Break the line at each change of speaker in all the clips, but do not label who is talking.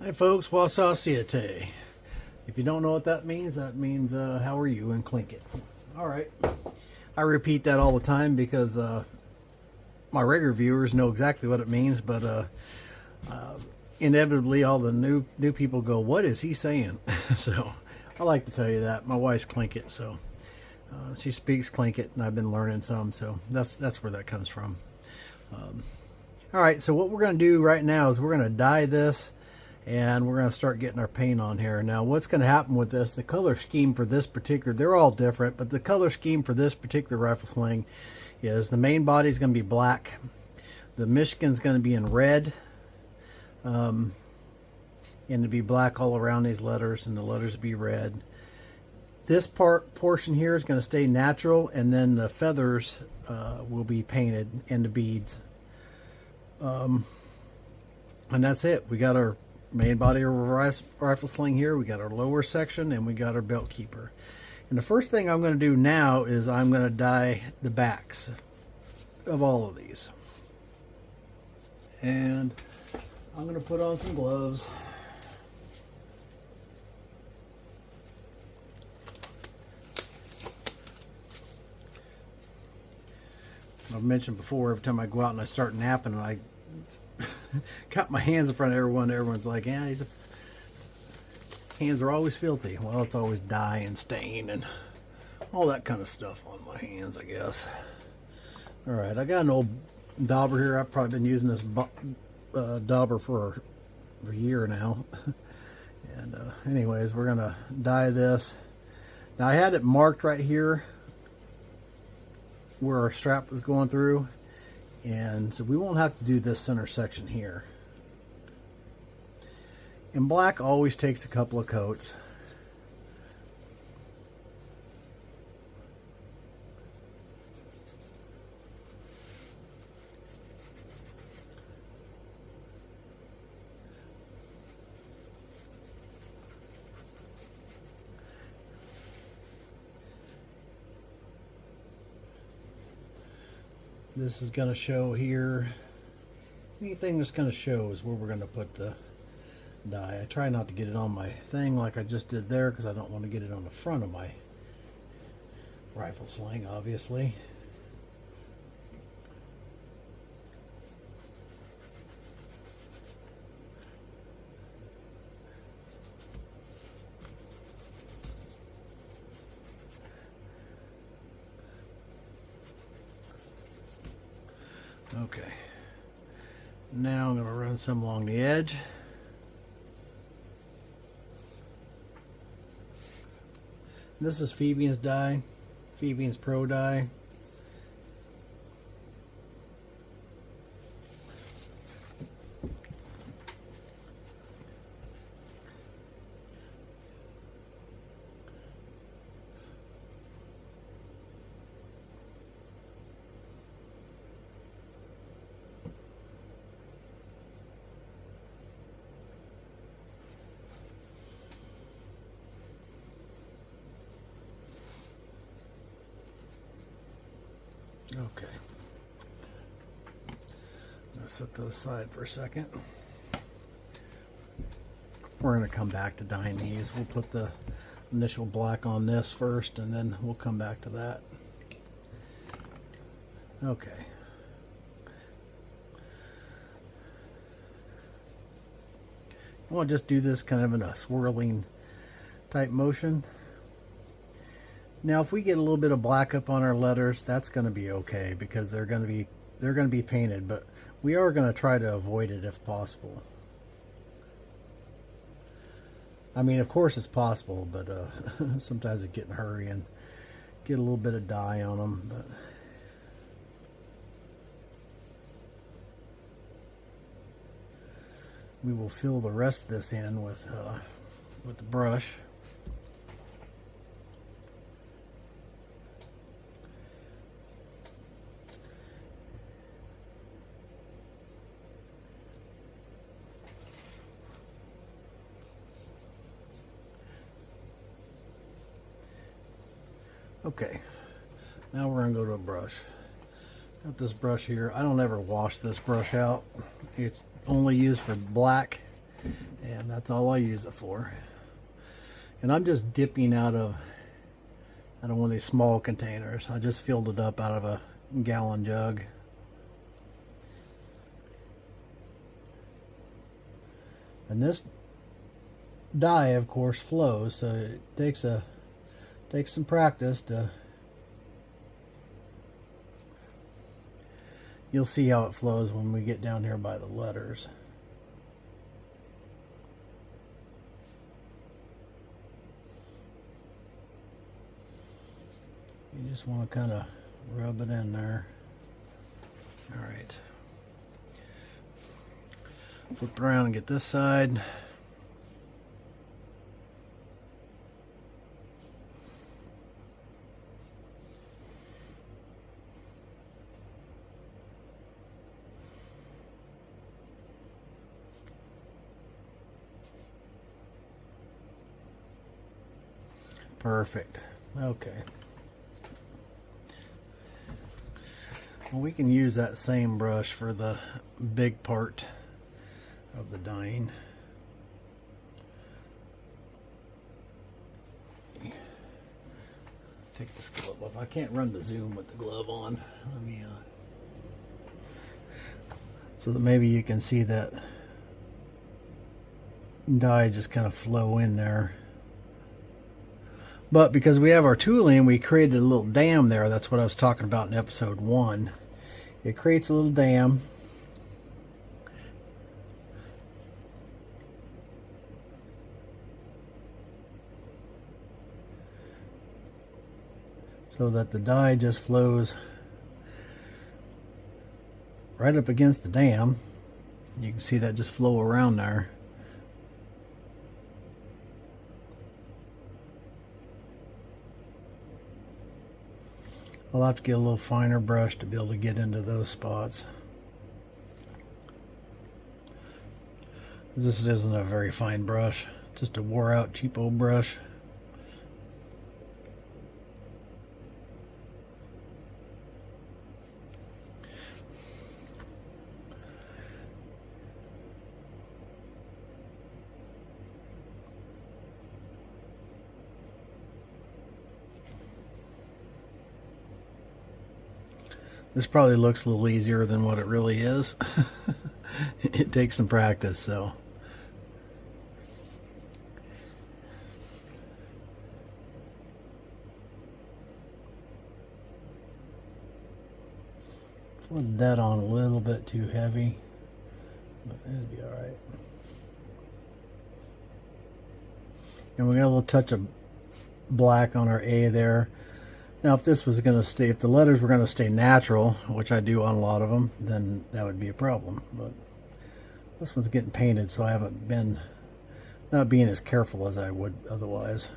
Hi folks, Wasasiate. If you don't know what that means how are you and clink it. Alright, I repeat that all the time because my regular viewers know exactly what it means, but inevitably all the new people go, what is he saying? So I like to tell you that. My wife's clink it, so she speaks clink it, and I've been learning some, so that's where that comes from. Alright, so what we're going to do right now is we're going to dye this, and we're going to start getting our paint on here. Now what's going to happen with this, the color scheme for this particular, they're all different, but the color scheme for this particular rifle sling is the main body is going to be black, the Michigan's going to be in red, and to be black all around these letters, and the letters be red. This portion here is going to stay natural, and then the feathers will be painted, and the beads, and that's it. We got our main body of a rifle sling here, we got our lower section, and we got our belt keeper. And the first thing I'm going to do now is I'm going to dye the backs of all of these. And I'm going to put on some gloves. I've mentioned before, every time I go out and I start napping and I got my hands in front of everyone, everyone's like, yeah, hands are always filthy. Well, it's always dye and stain and all that kind of stuff on my hands, I guess. Alright, I got an old dauber here. I've probably been using this dauber for a year now. And anyways, we're going to dye this. Now I had it marked right here where our strap was going through, and so we won't have to do this center section here. And black always takes a couple of coats. This is going to show here. Anything that's going to show is where we're going to put the dye. I try not to get it on my thing like I just did there, because I don't want to get it on the front of my rifle sling, obviously. Okay, now I'm going to run some along the edge. This is Phoebe's dye, Phoebe's Pro dye. Okay, I'll set that aside for a second. We're going to come back to dyeing these. We'll put the initial black on this first, and then we'll come back to that. Okay. I want to just do this kind of in a swirling type motion. Now if we get a little bit of black up on our letters, that's going to be okay, because they're going to be painted, but we are going to try to avoid it if possible. I mean, of course it's possible, but sometimes I get in a hurry and get a little bit of dye on them. But we will fill the rest of this in with the brush. Okay, now we're going to go to a brush. Got this brush here. I don't ever wash this brush out. It's only used for black and that's all I use it for. And I'm just dipping out of one of these small containers. I just filled it up out of a gallon jug. And this dye, of course, flows, so it takes some practice to. You'll see how it flows when we get down here by the letters. You just want to kind of rub it in there. All right. Flip it around and get this side. Perfect. Okay. Well, we can use that same brush for the big part of the dyeing. Take this glove off. I can't run the zoom with the glove on. Let me so that maybe you can see that dye just kind of flow in there. But because we have our tooling, we created a little dam there. That's what I was talking about in episode 1. It creates a little dam. So that the dye just flows right up against the dam. You can see that just flow around there. I'll have to get a little finer brush to be able to get into those spots. This isn't a very fine brush, just a wore out cheap old brush. This probably looks a little easier than what it really is. It takes some practice, so. Flip that on a little bit too heavy, but it'll be all right. And we got a little touch of black on our A there. Now, if this was going to stay, if the letters were going to stay natural, which I do on a lot of them, then that would be a problem. But this one's getting painted, so I haven't been, not being as careful as I would otherwise.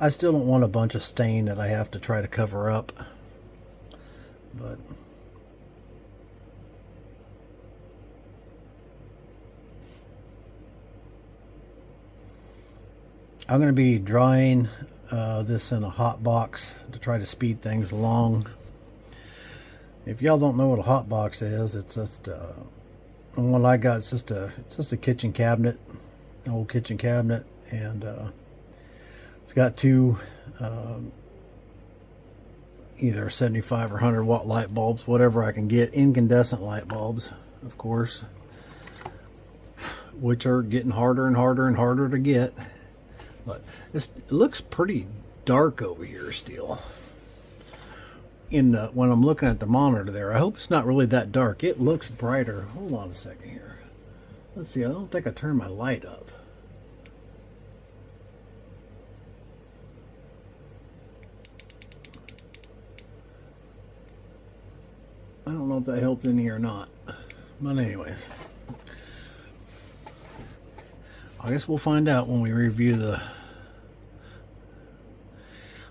I still don't want a bunch of stain that I have to try to cover up. But I'm going to be drying this in a hot box to try to speed things along. If y'all don't know what a hot box is, it's just the one I got. It's just a kitchen cabinet, an old kitchen cabinet, and it's got two either 75 or 100 watt light bulbs, whatever I can get, incandescent light bulbs, of course, which are getting harder and harder and harder to get. But it looks pretty dark over here still. When I'm looking at the monitor there, I hope it's not really that dark. It looks brighter. Hold on a second here. Let's see. I don't think I turned my light up. I don't know if that helped any or not. But anyways, I guess we'll find out when we review the.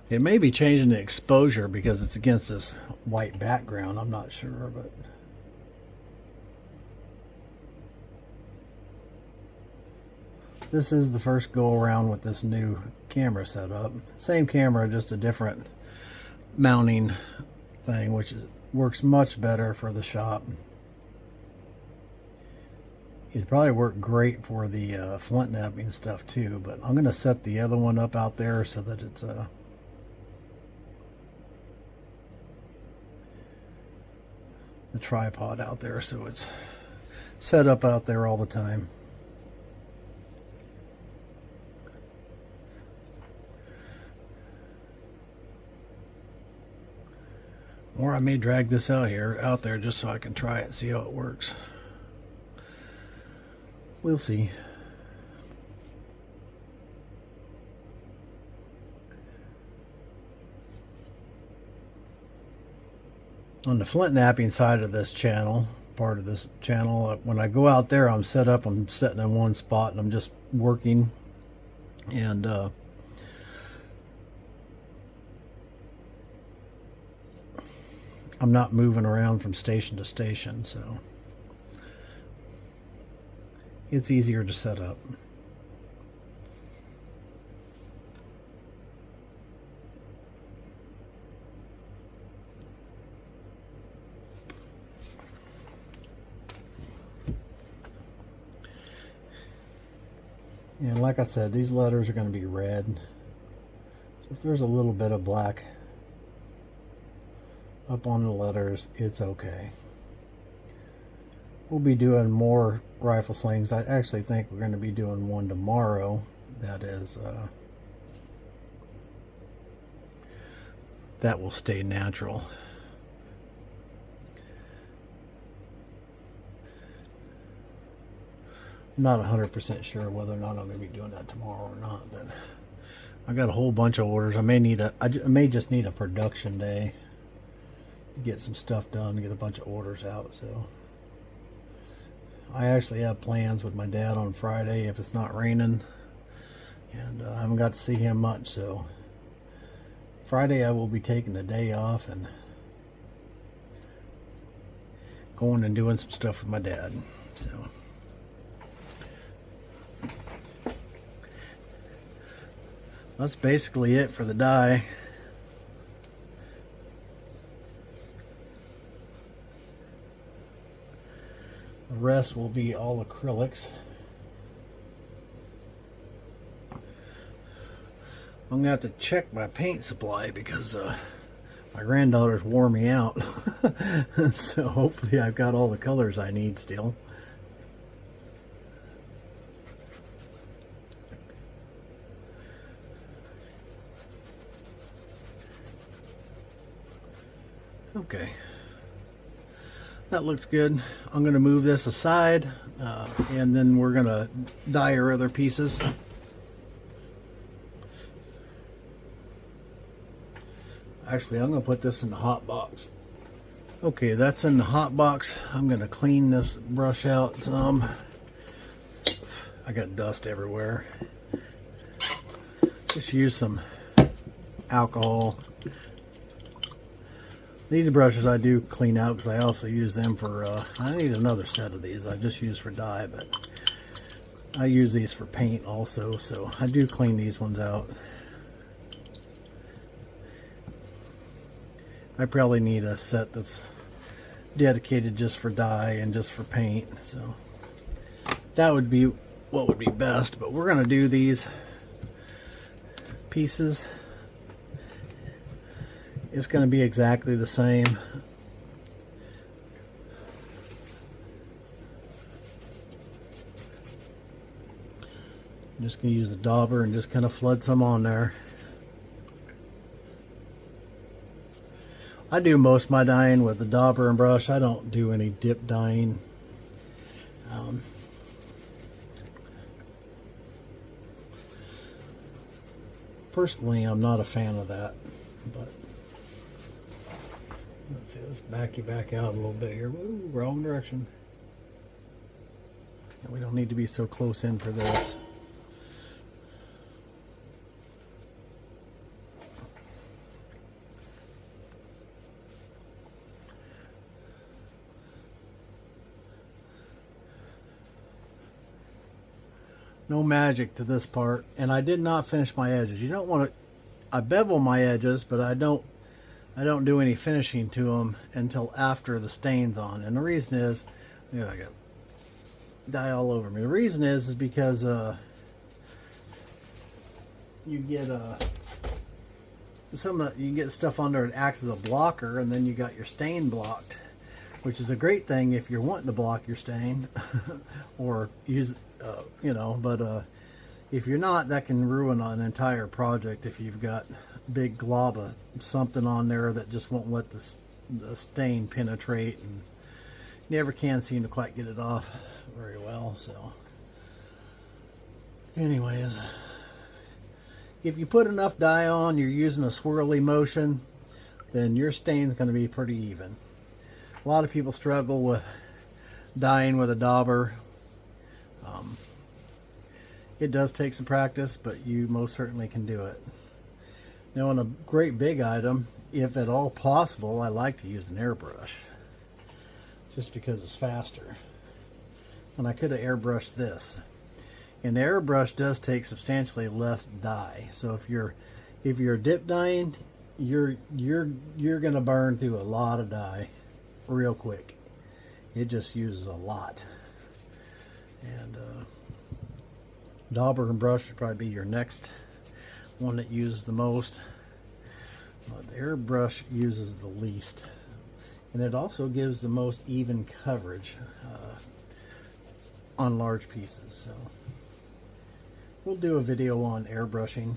It may be changing the exposure because it's against this white background. I'm not sure, but this is the first go around with this new camera setup. Same camera, just a different mounting thing, which works much better for the shop. It'd probably work great for the flint knapping stuff too, but I'm going to set the other one up out there so that it's the tripod out there, so it's set up out there all the time. Or I may drag this out there just so I can try it and see how it works. We'll see. On the flint knapping side of this channel, part of this channel, when I go out there, I'm sitting in one spot and I'm just working, and I'm not moving around from station to station, so it's easier to set up. And like I said, these letters are going to be red, so if there's a little bit of black up on the letters, it's okay. We'll be doing more rifle slings. I actually think we're going to be doing one tomorrow that is that will stay natural. I'm not 100% sure whether or not I'm going to be doing that tomorrow or not, but I got a whole bunch of orders. I may just need a production day to get some stuff done, get a bunch of orders out. So I actually have plans with my dad on Friday if it's not raining, and I haven't got to see him much, so Friday I will be taking a day off and going and doing some stuff with my dad. So that's basically it for the dye. The rest will be all acrylics. I'm gonna have to check my paint supply because my granddaughter's wore me out. So hopefully I've got all the colors I need still. Okay, that looks good. I'm going to move this aside, and then we're going to dye our other pieces. Actually, I'm going to put this in the hot box. Okay, that's in the hot box. I'm going to clean this brush out some. I got dust everywhere. Just use some alcohol. These brushes I do clean out because I also use them for, I need another set of these I just use for dye, but I use these for paint also, so I do clean these ones out. I probably need a set that's dedicated just for dye and just for paint, so that would be what would be best, but we're going to do these pieces. It's going to be exactly the same. I'm just going to use the dauber and just kind of flood some on there. I do most of my dyeing with the dauber and brush. I don't do any dip dyeing. Personally, I'm not a fan of that, but let's see, let's back you back out a little bit here. Woo, wrong direction. We don't need to be so close in for this. No magic to this part, and I did not finish my edges. You don't want to. I bevel my edges, but I don't do any finishing to them until after the stain's on. And the reason is, you know, I got dye all over me. The reason is because you get you get stuff on there that acts as a blocker, and then you got your stain blocked, which is a great thing if you're wanting to block your stain or use you know, but if you're not, that can ruin an entire project if you've got big glob of something on there that just won't let the stain penetrate, and you never can seem to quite get it off very well. So anyways, if you put enough dye on, you're using a swirly motion, then your stain's going to be pretty even. A lot of people struggle with dyeing with a dauber. It does take some practice, but you most certainly can do it. Now on a great big item, if at all possible, I like to use an airbrush, just because it's faster. And I could have airbrushed this. And the airbrush does take substantially less dye. So if you're dip dyeing, you're gonna burn through a lot of dye real quick. It just uses a lot. And dauber and brush would probably be your next one that uses the most. But the airbrush uses the least, and it also gives the most even coverage on large pieces. So we'll do a video on airbrushing.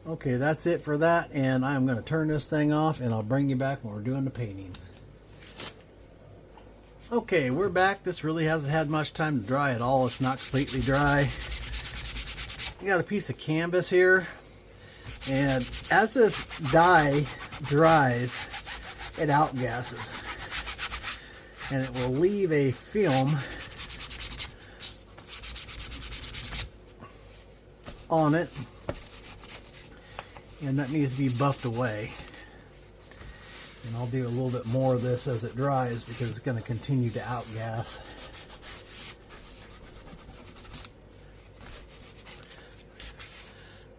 Okay, that's it for that, and I'm going to turn this thing off, and I'll bring you back when we're doing the painting. Okay, we're back. This really hasn't had much time to dry at all. It's not completely dry. We got a piece of canvas here, and as this dye dries, it outgasses, and it will leave a film on it, and that needs to be buffed away. And I'll do a little bit more of this as it dries, because it's going to continue to outgas.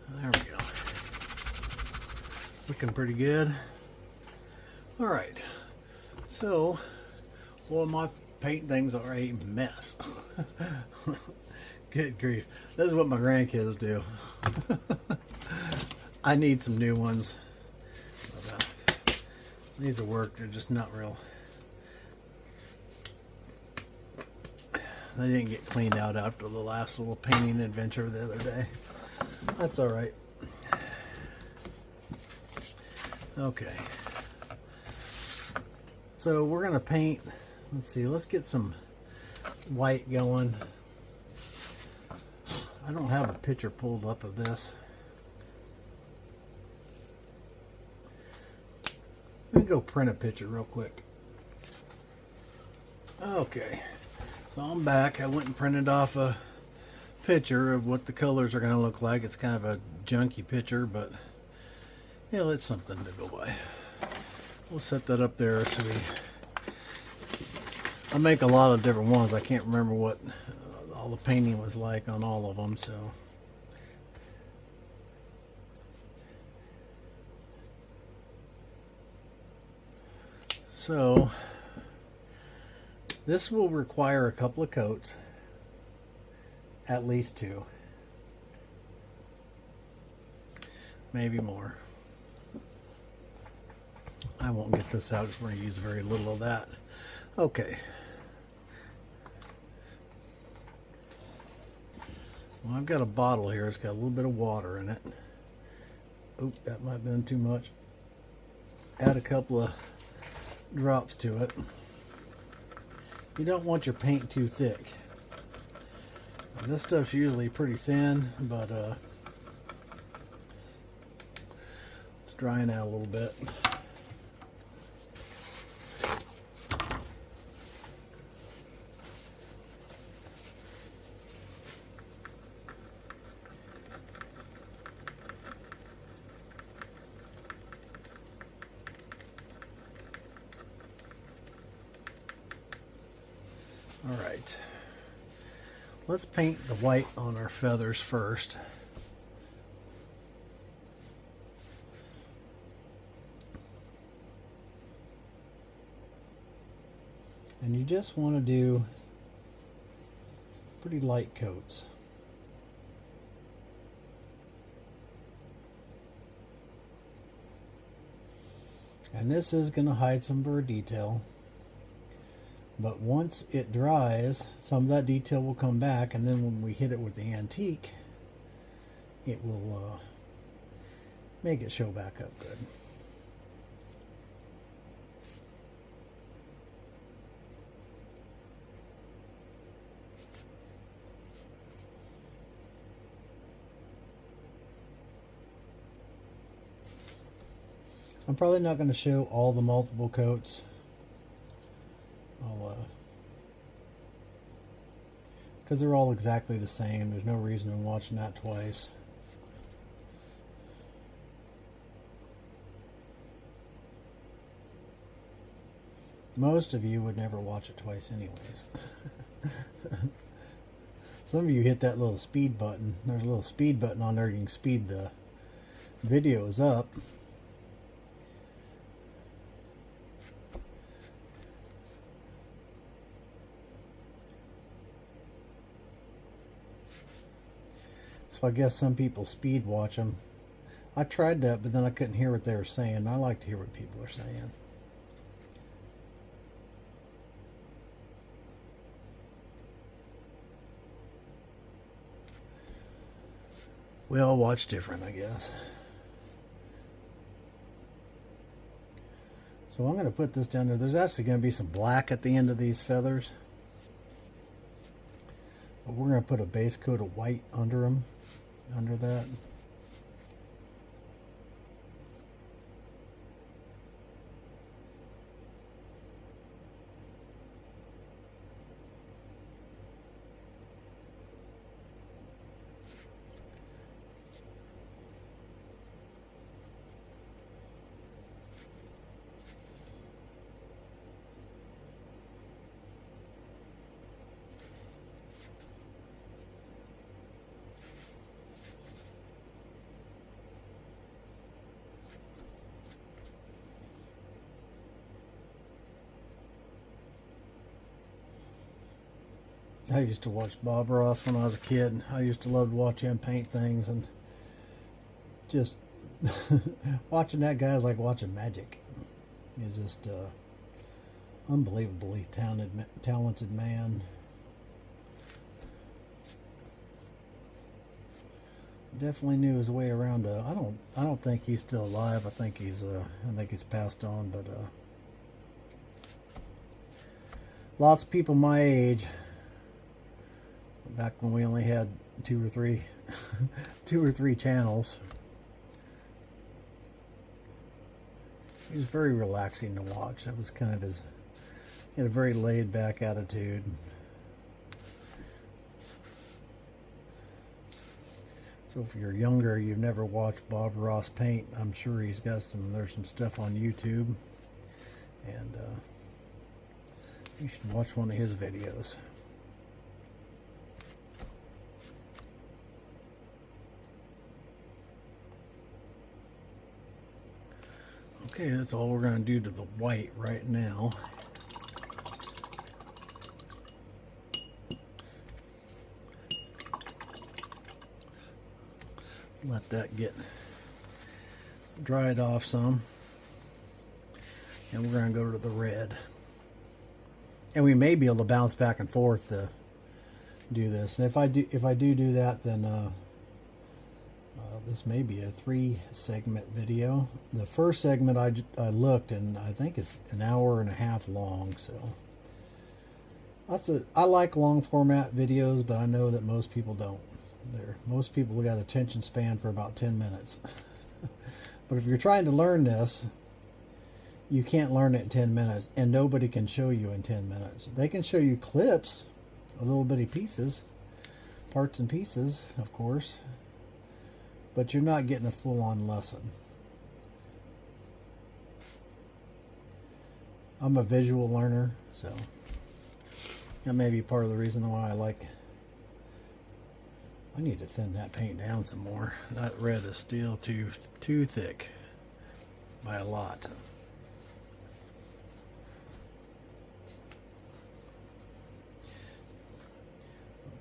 There we go. Looking pretty good. All right. So, well, my paint things are a mess. Good grief. This is what my grandkids do. I need some new ones. These will work, they're just not real. They didn't get cleaned out after the last little painting adventure the other day. That's alright. Okay. So we're going to paint, let's see, let's get some white going. I don't have a picture pulled up of this. Let me go print a picture real quick. Okay, so I'm back. I went and printed off a picture of what the colors are going to look like. It's kind of a junky picture, but yeah, it's something to go by. We'll set that up there. So I make a lot of different ones. I can't remember what all the painting was like on all of them, so. So this will require a couple of coats, at least 2, maybe more. I won't get this out because we're going to use very little of that. Okay. Well, I've got a bottle here. It's got a little bit of water in it. Oop, that might have been too much. Add a couple of drops to it. You don't want your paint too thick. This stuff's usually pretty thin, but it's drying out a little bit. Alright, let's paint the white on our feathers first. And you just want to do pretty light coats. And this is going to hide some bird detail. But once it dries, some of that detail will come back, and then when we hit it with the antique, it will make it show back up good. I'm probably not going to show all the multiple coats. Because they're all exactly the same. There's no reason in watching that twice. Most of you would never watch it twice anyways. Some of you hit that little speed button. There's a little speed button on there. You can speed the videos up. So I guess some people speed watch them. I tried that, but then I couldn't hear what they were saying. I like to hear what people are saying. We all watch different, I guess. So I'm going to put this down there. There's actually going to be some black at the end of these feathers. But we're going to put a base coat of white under them, under that. I used to watch Bob Ross when I was a kid. I used to love to watch him paint things, and just watching that guy is like watching magic. He's just unbelievably talented man. Definitely knew his way around. I don't think he's still alive. I think he's passed on. But lots of people my age, back when we only had two or three channels. He was very relaxing to watch. That was kind of his. He had a very laid back attitude. So if you're younger, you've never watched Bob Ross paint, I'm sure he's got there's some stuff on YouTube, and you should watch one of his videos. Okay, that's all we're going to do to the white right now. Let that get dried off some. And we're going to go to the red. And we may be able to bounce back and forth to do this. And if I do that, then this may be a 3-segment video. The first segment I looked, and I think it's an hour and a half long. So I like long format videos, but I know that most people don't. Most people got attention span for about 10 minutes. But if you're trying to learn this, you can't learn it in 10 minutes, and nobody can show you in 10 minutes. They can show you clips, little bitty pieces, parts and pieces, of course, but you're not getting a full-on lesson. I'm a visual learner, so that may be part of the reason why I need to thin that paint down some more. That red is still too thick by a lot.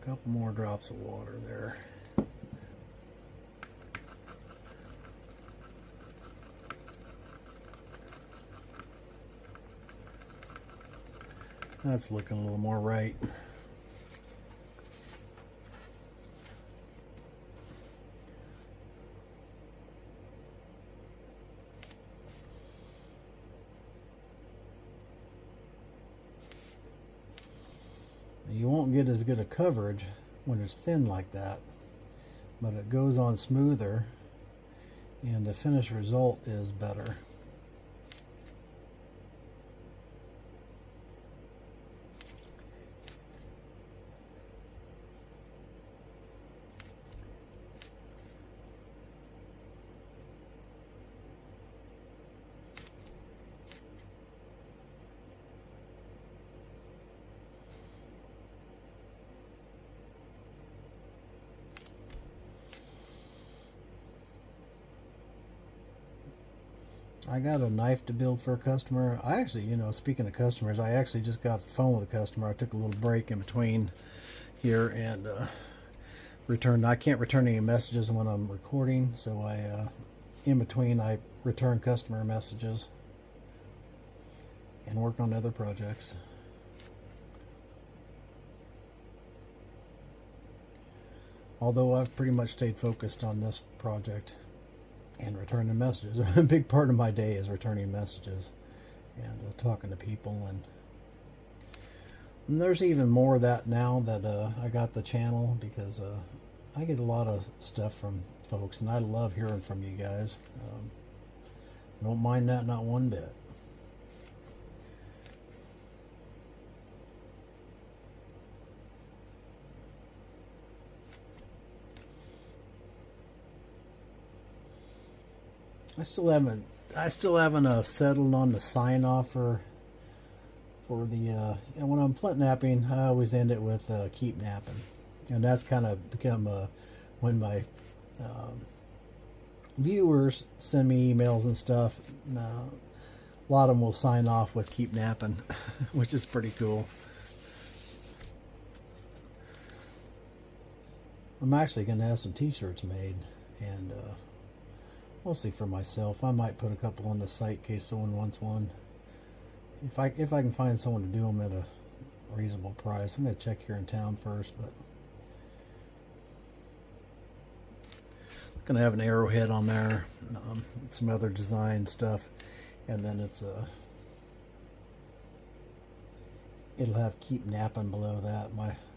A couple more drops of water there. That's looking a little more right. You won't get as good a coverage when it's thin like that, but it goes on smoother and the finished result is better. I got a knife to build for a customer. I actually, speaking of customers, I actually just got the phone with a customer. I took a little break in between here and returned. I can't return any messages when I'm recording, so in between I return customer messages and work on other projects. Although I've pretty much stayed focused on this project and returning messages. A big part of my day is returning messages and talking to people, and there's even more of that now that I got the channel, because I get a lot of stuff from folks and I love hearing from you guys. I don't mind that, not one bit. I still haven't settled on the sign off for the and when I'm flint napping, I always end it with keep napping, and that's kind of become when my viewers send me emails and stuff. A lot of them will sign off with keep napping, which is pretty cool. I'm actually going to have some t-shirts made, and mostly for myself. I might put a couple on the site in case someone wants one. If I can find someone to do them at a reasonable price. I'm going to check here in town first, but I'm going to have an arrowhead on there, some other design stuff, and then it'll have keep napping below that.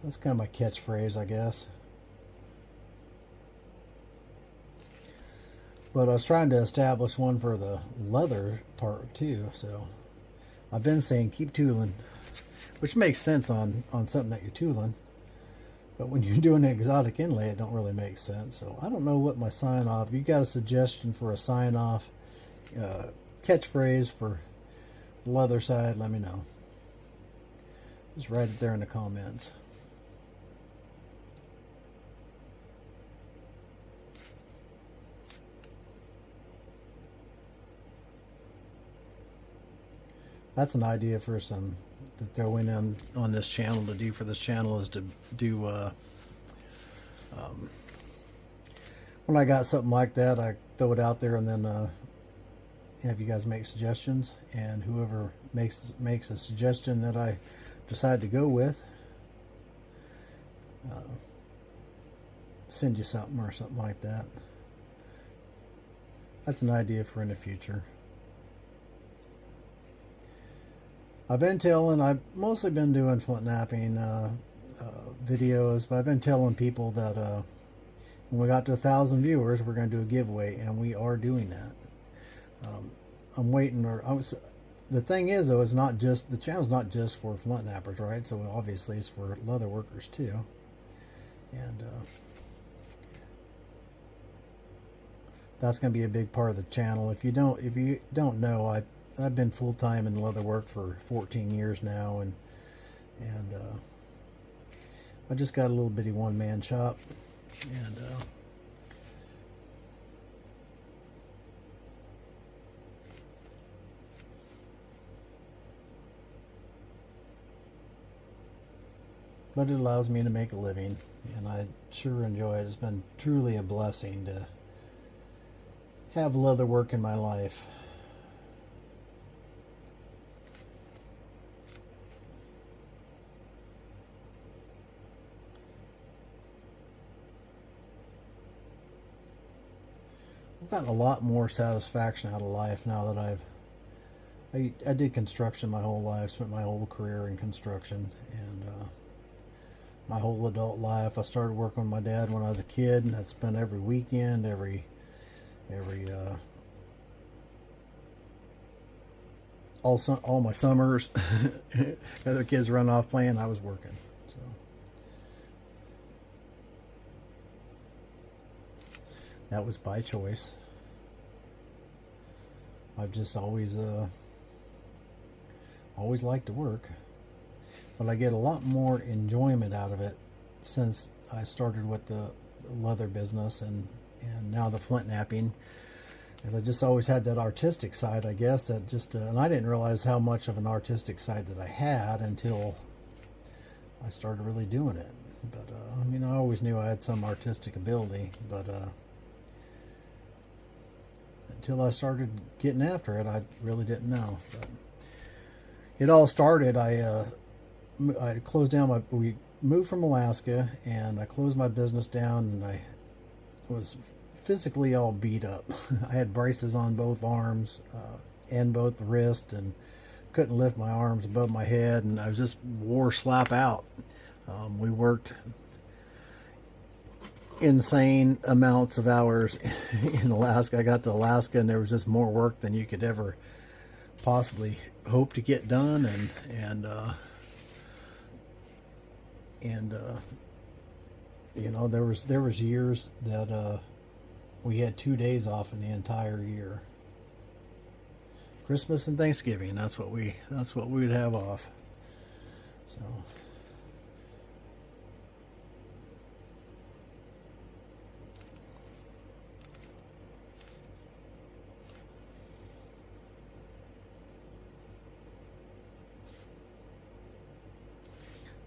That's kind of my catchphrase, I guess. But I was trying to establish one for the leather part too, so I've been saying keep tooling, which makes sense on something that you're tooling, but when you're doing an exotic inlay, it don't really make sense. So I don't know what my sign off. If you got a suggestion for a sign off catchphrase for the leather side, let me know. Just write it there in the comments. That's an idea for some to throw in on this channel to do for this channel, is to do when I got something like that, I throw it out there and then have you guys make suggestions, and whoever makes a suggestion that I decide to go with, send you something or something like that. That's an idea for in the future. I've mostly been doing flint napping videos, but I've been telling people that when we got to 1,000 viewers, we're going to do a giveaway, and we are doing that. I'm waiting. The thing is, though, it's not just, the channel's not just for flint nappers, right? So obviously it's for leather workers too, and that's going to be a big part of the channel. If you don't know, I've been full-time in leather work for 14 years now, and I just got a little bitty one-man shop, and but it allows me to make a living, and I sure enjoy it. It's been truly a blessing to have leather work in my life. I've gotten a lot more satisfaction out of life now that I did construction my whole life, spent my whole career in construction, and my whole adult life. I started working with my dad when I was a kid, and I spent every weekend, all my summers. Other kids running off playing, I was working. So that was by choice. I've just always liked to work, but I get a lot more enjoyment out of it since I started with the leather business and now the flint knapping, because I just always had that artistic side, I guess, that just and I didn't realize how much of an artistic side that I had until I started really doing it. But I mean, I always knew I had some artistic ability, but until I started getting after it, I really didn't know. But it all started, I closed down we moved from Alaska, and I closed my business down, and I was physically all beat up. I had braces on both arms and both wrists, and couldn't lift my arms above my head, and I was just wore slap out. We worked insane amounts of hours in Alaska. I got to Alaska, and there was just more work than you could ever possibly hope to get done, and you know, there was years that we had 2 days off in the entire year. Christmas and Thanksgiving, that's what we would have off. So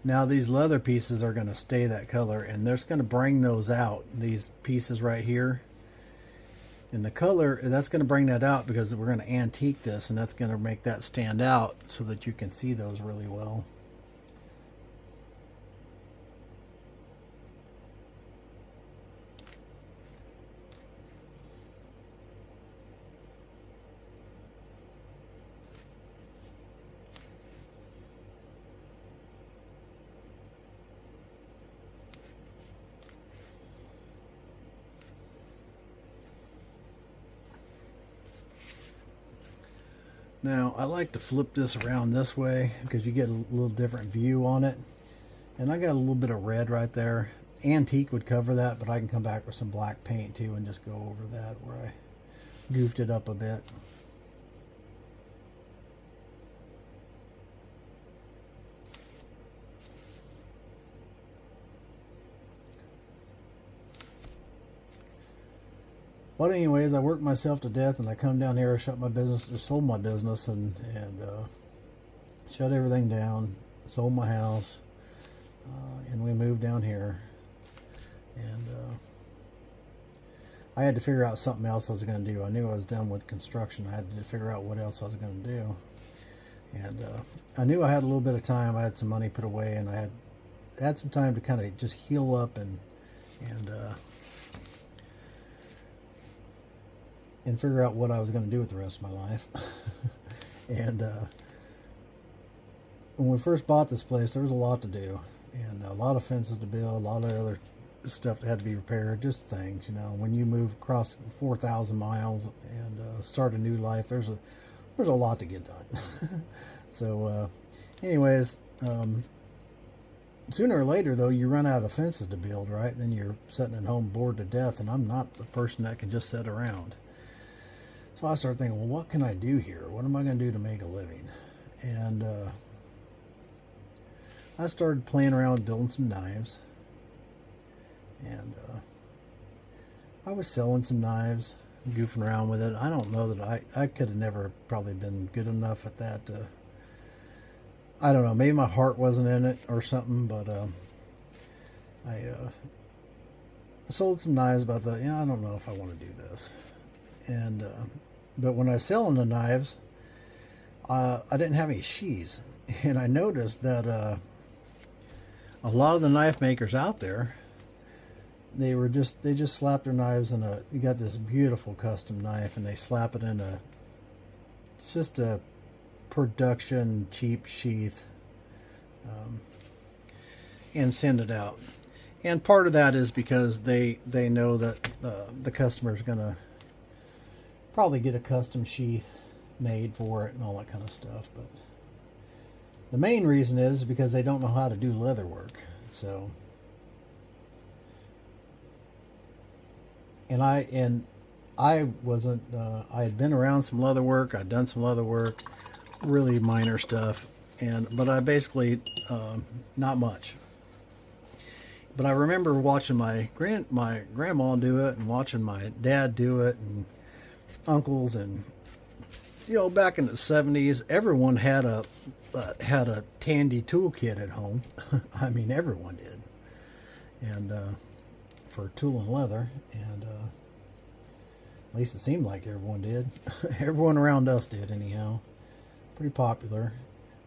now these leather pieces are going to stay that color, and they're going to bring those out, these pieces right here. And the color, that's going to bring that out because we're going to antique this, and that's going to make that stand out so that you can see those really well. Now, I like to flip this around this way because you get a little different view on it. And I got a little bit of red right there. Antique would cover that, but I can come back with some black paint too and just go over that where I goofed it up a bit. But anyways, I worked myself to death, and I come down here, shut my business, sold my business, and shut everything down, sold my house, and we moved down here. And I had to figure out something else I was going to do. I knew I was done with construction. I had to figure out what else I was going to do. And I knew I had a little bit of time. I had some money put away, and I had some time to kind of just heal up and figure out what I was going to do with the rest of my life. And when we first bought this place, there was a lot to do, and a lot of fences to build, a lot of other stuff that had to be repaired, just things, you know. When you move across 4,000 miles and start a new life, there's a lot to get done. So anyways, sooner or later, though, you run out of fences to build, right? Then you're sitting at home bored to death, and I'm not a person that can just sit around. So I started thinking, well, what can I do here? What am I going to do to make a living? And I started playing around with building some knives. And I was selling some knives, goofing around with it. I don't know that I could have never probably been good enough at that. I don't know, maybe my heart wasn't in it or something, but I sold some knives about the, I don't know if I want to do this. And but when I was selling the knives, I didn't have any sheaths, and I noticed that a lot of the knife makers out there, they just slap their knives in you got this beautiful custom knife, and they slap it in it's just a production cheap sheath, and send it out. And part of that is because they know that the customer's gonna probably get a custom sheath made for it and all that kind of stuff. But the main reason is because they don't know how to do leather work. So, and I wasn't, I had been around some leather work, I'd done some leather work, really minor stuff, but I basically, not much. But I remember watching my grandma do it, and watching my dad do it, and uncles, and back in the 70s, everyone had a Tandy toolkit at home. I mean, everyone did, and for tool and leather, and at least it seemed like everyone did. Everyone around us did, anyhow. Pretty popular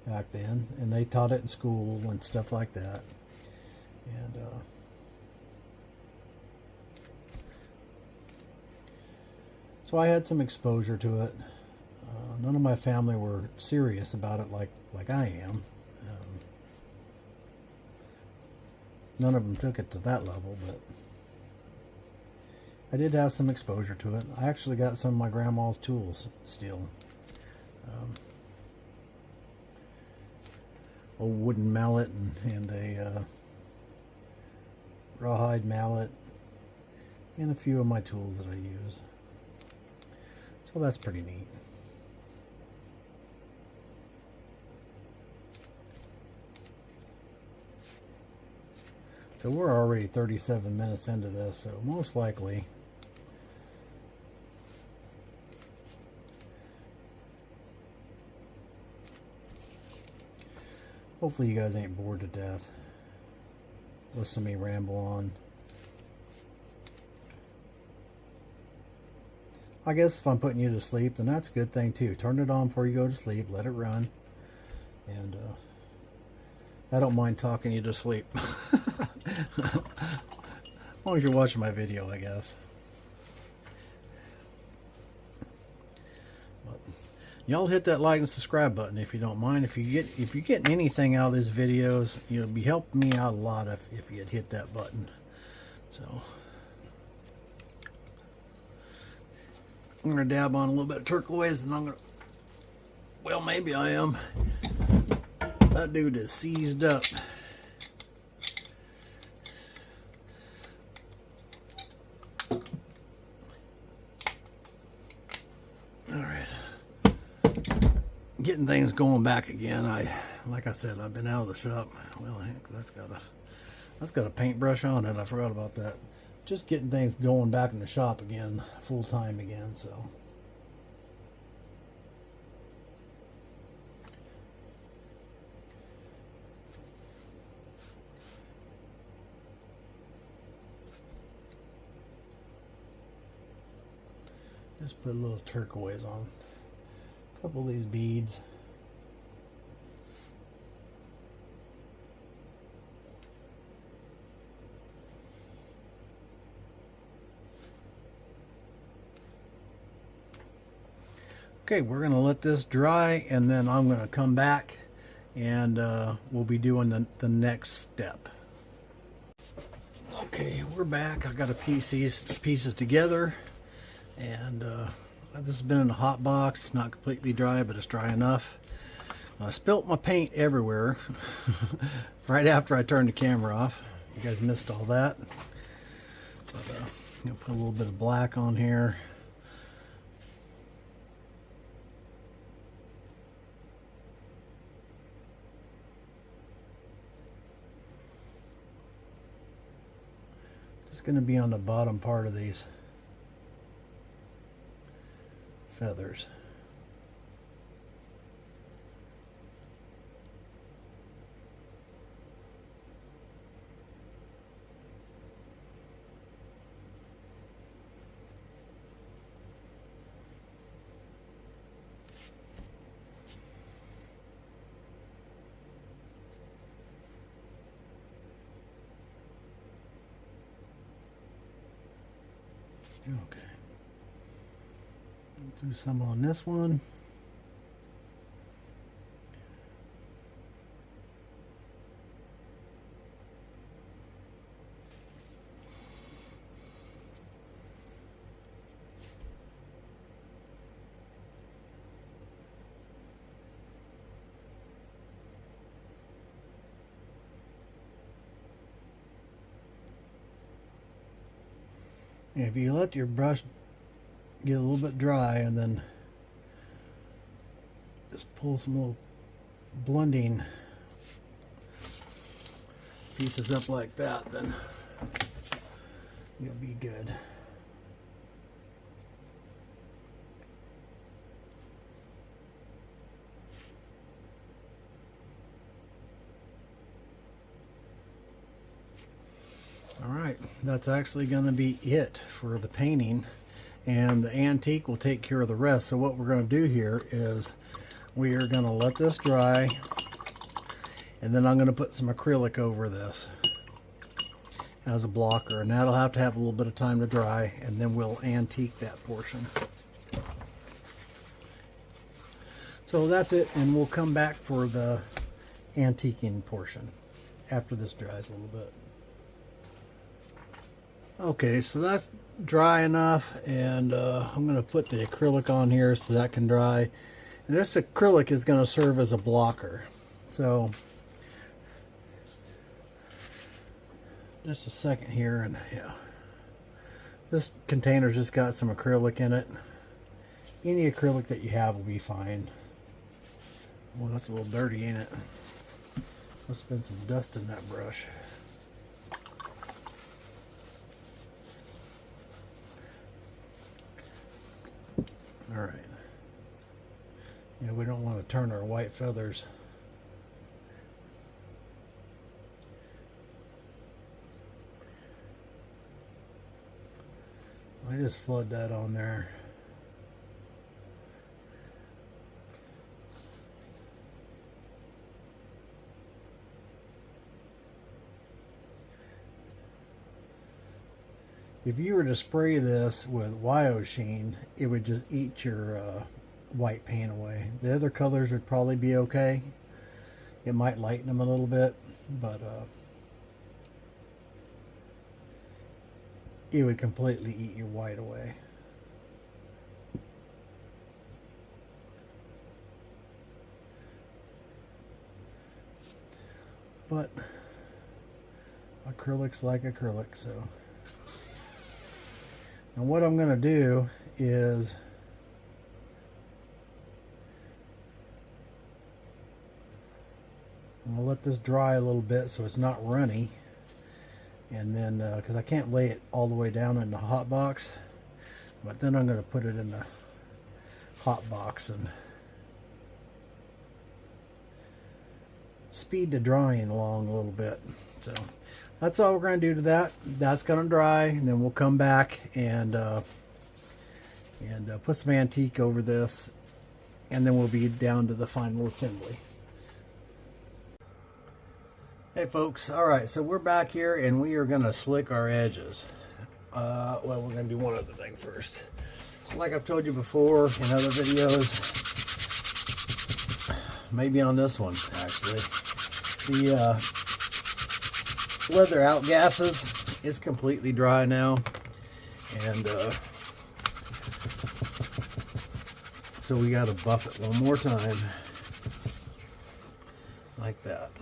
back then, and they taught it in school and stuff like that. And so I had some exposure to it. None of my family were serious about it like I am. None of them took it to that level, but I did have some exposure to it. I actually got some of my grandma's tools still. A wooden mallet and a rawhide mallet, and a few of my tools that I use. So that's pretty neat. So we're already 37 minutes into this, so most likely hopefully you guys ain't bored to death. Listen to me ramble on. I guess if I'm putting you to sleep, then that's a good thing too. Turn it on before you go to sleep. Let it run. And I don't mind talking you to sleep. As long as you're watching my video, I guess. But y'all hit that like and subscribe button if you don't mind. If you're getting anything out of these videos, you'll be helping me out a lot if you'd hit that button. So I'm gonna dab on a little bit of turquoise, and I'm gonna, well, maybe I am. That dude is seized up. Alright. Getting things going back again. Like I said, I've been out of the shop. Well, heck, that's got a paintbrush on it. I forgot about that. Just getting things going back in the shop again, full time again, so. Just put a little turquoise on a couple of these beads. Okay, we're going to let this dry, and then I'm going to come back and we'll be doing the next step. Okay, we're back. I got to piece these pieces together, and this has been in a hot box. It's not completely dry, but it's dry enough. I spilt my paint everywhere right after I turned the camera off. You guys missed all that. But I'm going to put a little bit of black on here. It's going to be on the bottom part of these feathers. Okay. Do some on this one. And if you let your brush get a little bit dry and then just pull some little blending pieces up like that, then you'll be good. Alright, that's actually going to be it for the painting, and the antique will take care of the rest. So what we're going to do here is we are going to let this dry, and then I'm going to put some acrylic over this as a blocker, and that'll have to have a little bit of time to dry, and then we'll antique that portion. So that's it, and we'll come back for the antiquing portion after this dries a little bit. Okay, so that's dry enough, and I'm going to put the acrylic on here so that can dry. And this acrylic is going to serve as a blocker. So, just a second here, and yeah. This container's just got some acrylic in it. Any acrylic that you have will be fine. Well, that's a little dirty, ain't it? Must have been some dust in that brush. Alright. Yeah, we don't want to turn our white feathers. I just flood that on there. If you were to spray this with Sheen, it would just eat your white paint away. The other colors would probably be okay. It might lighten them a little bit, but it would completely eat your white away. But acrylic's like acrylic, so. And what I'm going to do is I'm going to let this dry a little bit so it's not runny, and then because I can't lay it all the way down in the hot box, but then I'm going to put it in the hot box and speed the drying along a little bit. So that's all we're going to do to that. That's going to dry, and then we'll come back and put some antique over this, and then we'll be down to the final assembly. Hey folks, alright, so we're back here and we are going to slick our edges. Well, we're going to do one other thing first. So like I've told you before in other videos, maybe on this one actually, the leather outgasses is completely dry now, and so we got to buff it one more time like that.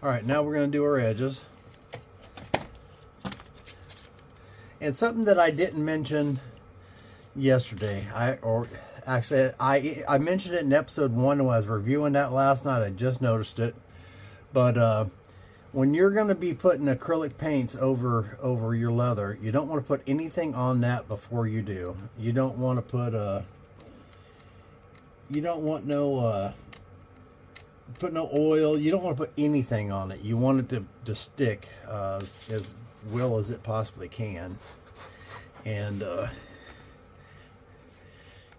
Alright, now we're going to do our edges. And something that I didn't mention yesterday, I mentioned it in episode 1 when I was reviewing that last night. I just noticed it. But when you're going to be putting acrylic paints over your leather, you don't want to put anything on that before you do. You don't want to put put no oil. You don't want to put anything on it. You want it to stick as well as it possibly can, and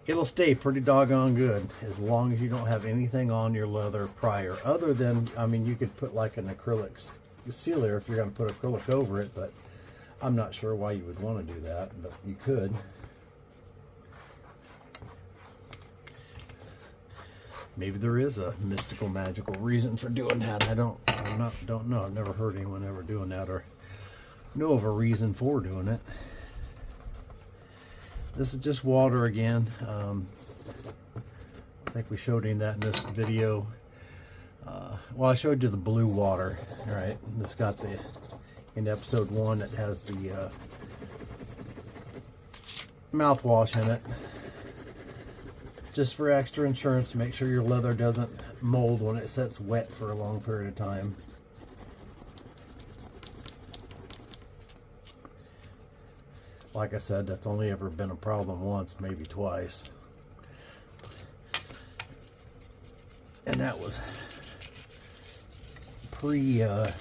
it'll stay pretty doggone good as long as you don't have anything on your leather prior, other than, I mean, you could put like an acrylic sealer if you're going to put acrylic over it, but I'm not sure why you would want to do that, but you could. Maybe there is a mystical, magical reason for doing that. I don't know. I've never heard anyone ever doing that or know of a reason for doing it. This is just water again. I think we showed him that in this video. Well, I showed you the blue water, right? It's got the, in episode 1, it has the mouthwash in it. Just for extra insurance, to make sure your leather doesn't mold when it sits wet for a long period of time. Like I said, that's only ever been a problem once, maybe twice. And that was pre-mouthwash.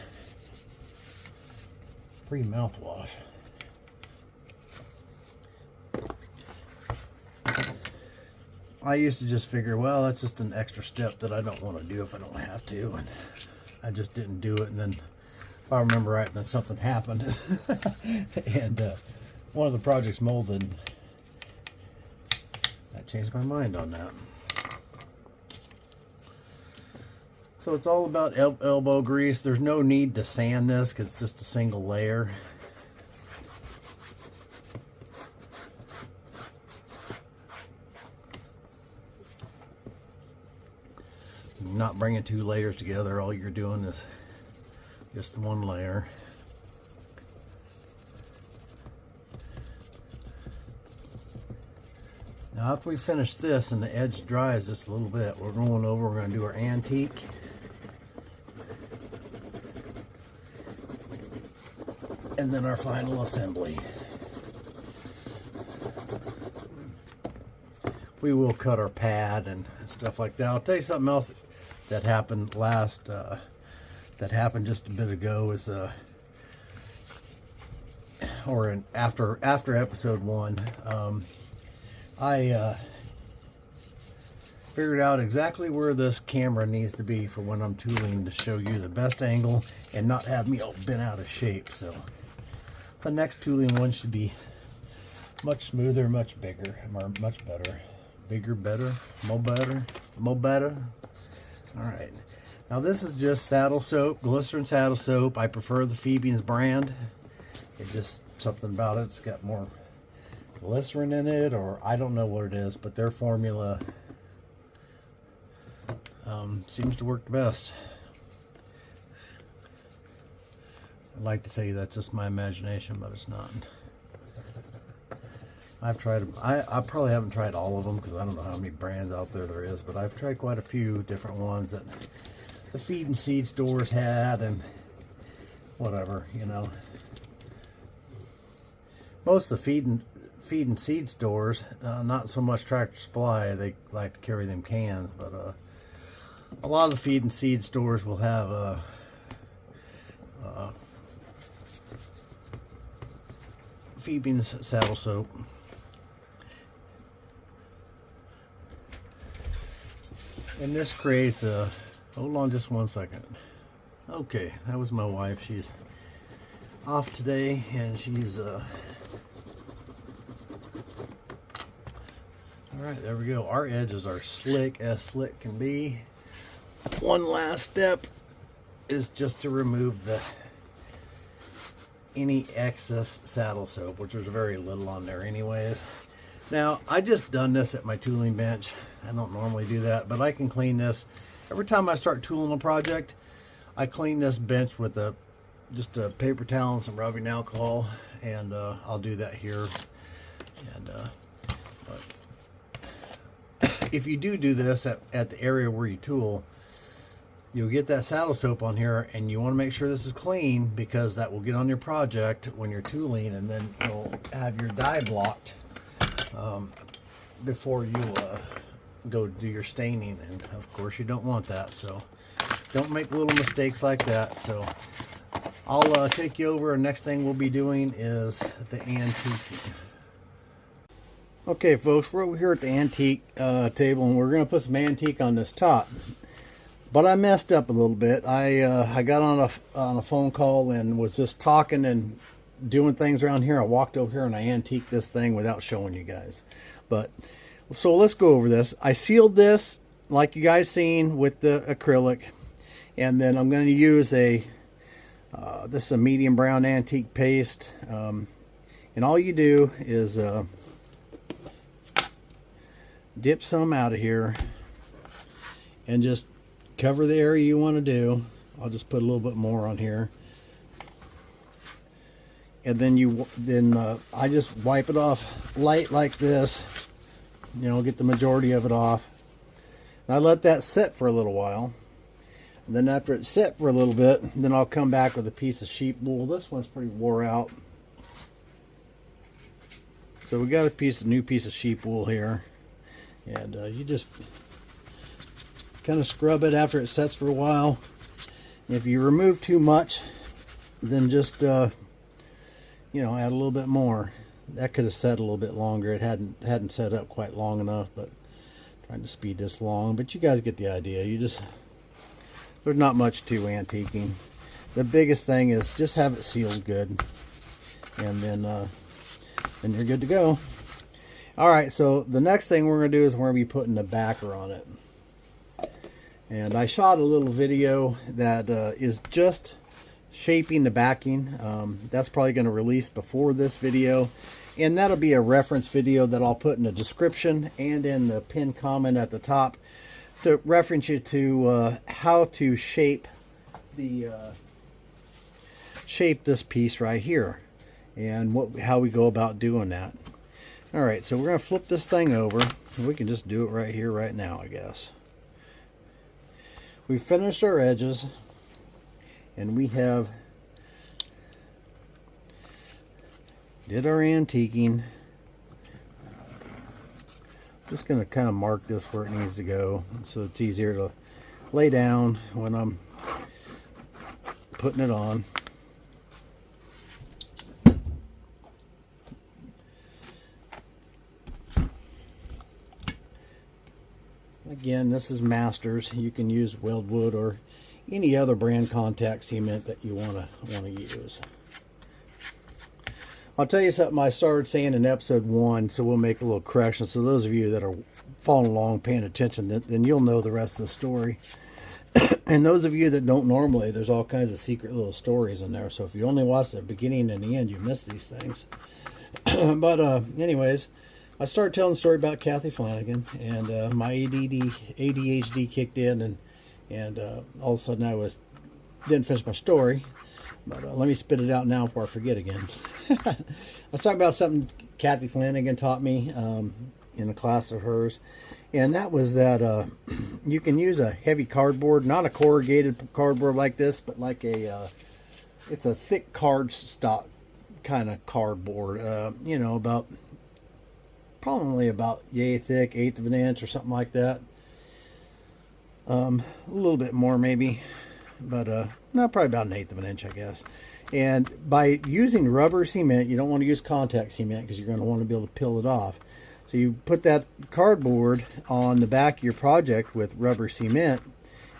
I used to just figure, well, that's just an extra step that I don't want to do if I don't have to, and I just didn't do it. And then, if I remember right, then something happened, and one of the projects molded. I changed my mind on that. So it's all about elbow grease. There's no need to sand this because it's just a single layer. Not bringing 2 layers together. All you're doing is just the 1 layer. Now after we finish this and the edge dries just a little bit, we're going over, we're going to do our antique. And then our final assembly. We will cut our pad and stuff like that. I'll tell you something else that happened that happened just a bit ago is after episode 1, I figured out exactly where this camera needs to be for when I'm tooling to show you the best angle and not have me all bent out of shape. So the next tooling one should be much smoother, much bigger, or much better. Bigger, better, more better, more better. All right. Now this is just saddle soap, glycerin saddle soap. I prefer the Phoebe's brand. It just, something about it, it's got more glycerin in it, or I don't know what it is, but their formula seems to work the best. I'd like to tell you that's just my imagination, but it's not. I've tried them. I probably haven't tried all of them because I don't know how many brands out there is, but I've tried quite a few different ones that the feed and seed stores had and whatever, you know. Most of the feed and seed stores, not so much Tractor Supply, they like to carry them cans, but a lot of the feed and seed stores will have Phoebe's saddle soap. And this creates a, hold on just 1 second. Okay, that was my wife. She's off today and she's all right, there we go. Our edges are slick as slick can be. One last step is just to remove any excess saddle soap, which there's very little on there anyways. Now, I just done this at my tooling bench. I don't normally do that, but I can clean this. Every time I start tooling a project, I clean this bench with just a paper towel and some rubbing alcohol, and I'll do that here. And but if you do this at the area where you tool, you'll get that saddle soap on here, and you want to make sure this is clean because that will get on your project when you're tooling, and then you'll have your die blocked before you go do your staining, and of course you don't want that, so don't make little mistakes like that. So I'll take you over, and next thing we'll be doing is the antique. Okay folks, we're over here at the antique table, and we're going to put some antique on this top. But I messed up a little bit. I got on a phone call and was just talking and doing things around here, I walked over here and I antiqued this thing without showing you guys. But so let's go over this. I sealed this like you guys seen with the acrylic, and then I'm going to use a this is a medium brown antique paste, and all you do is dip some out of here and just cover the area you want to do. I'll just put a little bit more on here, and then I just wipe it off light like this, you know, get the majority of it off. And I let that sit for a little while. And then after it's set for a little bit, then I'll come back with a piece of sheep wool. This one's pretty wore out, so we got a new piece of sheep wool here, and you just kind of scrub it after it sets for a while. If you remove too much, then just you know, add a little bit more. That could have set a little bit longer. It hadn't set up quite long enough, but trying to speed this along. But you guys get the idea. There's not much to antiquing. The biggest thing is just have it sealed good, and then you're good to go. All right, so the next thing we're going to do is we're going to be putting the backer on it. And I shot a little video that is just shaping the backing. That's probably going to release before this video, and that'll be a reference video that I'll put in the description and in the pinned comment at the top to reference you to how to shape this piece right here, and how we go about doing that. All right, so we're going to flip this thing over, and we can just do it right here right now, I guess. We finished our edges, and we have did our antiquing. Just going to kind of mark this where it needs to go so it's easier to lay down when I'm putting it on. Again, this is Masters. You can use Weldwood or any other brand contact cement that you want to use. I'll tell you something I started saying in episode 1, so we'll make a little correction. So those of you that are following along, paying attention, then you'll know the rest of the story. And those of you that don't normally, there's all kinds of secret little stories in there. So if you only watch the beginning and the end, you miss these things. But anyways, I started telling the story about Kathy Flanagan, and my ADHD kicked in, and all of a sudden I didn't finish my story. But let me spit it out now before I forget again. I was talking about something Kathy Flanagan taught me in a class of hers, and that was that you can use a heavy cardboard, not a corrugated cardboard like this, but like it's a thick cardstock kind of cardboard. You know, probably about yay thick, 1/8 of an inch or something like that. A little bit more maybe, but no, probably about 1/8 of an inch, I guess. And by using rubber cement, you don't want to use contact cement because you're going to want to be able to peel it off. So you put that cardboard on the back of your project with rubber cement,